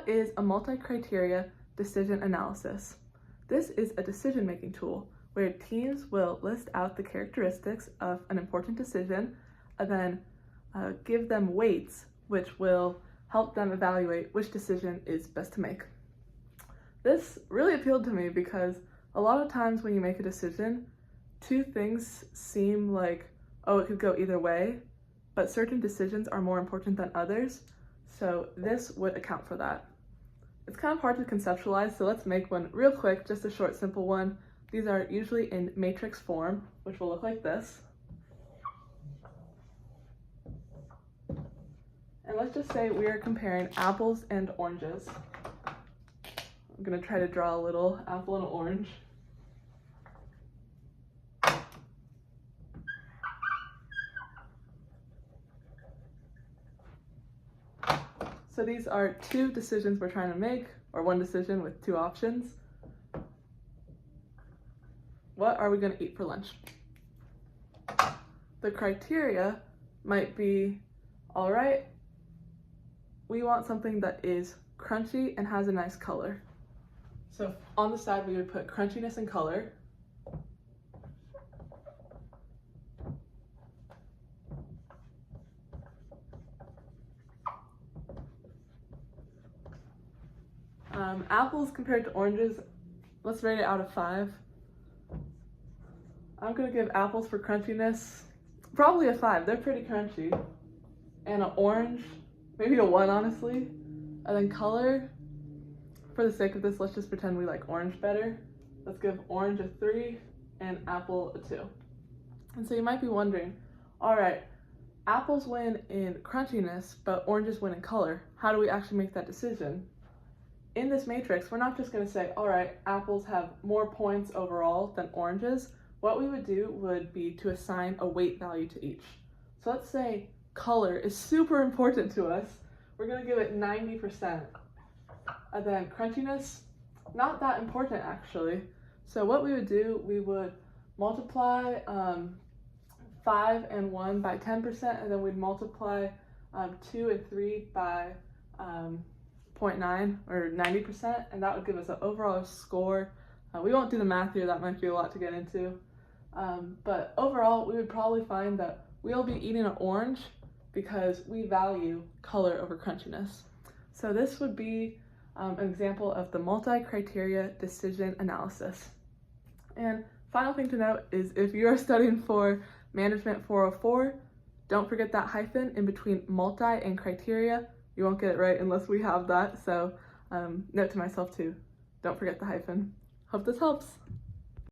What is a multi-criteria decision analysis? This is a decision-making tool where teams will list out the characteristics of an important decision and then give them weights which will help them evaluate which decision is best to make. This really appealed to me because a lot of times when you make a decision, two things seem like, oh, it could go either way, but certain decisions are more important than others, so this would account for that. It's kind of hard to conceptualize, so let's make one real quick, just a short, simple one. These are usually in matrix form, which will look like this. And let's just say we are comparing apples and oranges. I'm gonna try to draw a little apple and orange. So these are two decisions we're trying to make, or one decision with two options. What are we going to eat for lunch? The criteria might be, all right, we want something that is crunchy and has a nice color. So on the side we would put crunchiness and color. Apples compared to oranges, let's rate it out of 5. I'm gonna give apples for crunchiness probably a 5. They're pretty crunchy. And an orange, maybe a 1 honestly. And then color, for the sake of this, let's just pretend we like orange better. Let's give orange a 3 and apple a 2. And so you might be wondering, all right, apples win in crunchiness, but oranges win in color. How do we actually make that decision? In this matrix, we're not just going to say, all right, apples have more points overall than oranges. What we would do would be to assign a weight value to each. So let's say color is super important to us. We're going to give it 90%. And then crunchiness, not that important actually. So what we would do, we would multiply 5 and 1 by 10%, and then we'd multiply 2 and 3 by 0.9 or 90%, and that would give us an overall score. We won't do the math here, that might be a lot to get into. But overall, we would probably find that we'll be eating an orange because we value color over crunchiness. So this would be an example of the multi-criteria decision analysis. And final thing to note is if you are studying for Management 404, don't forget that hyphen in between multi and criteria. You won't get it right unless we have that, so note to myself too, don't forget the hyphen. Hope this helps.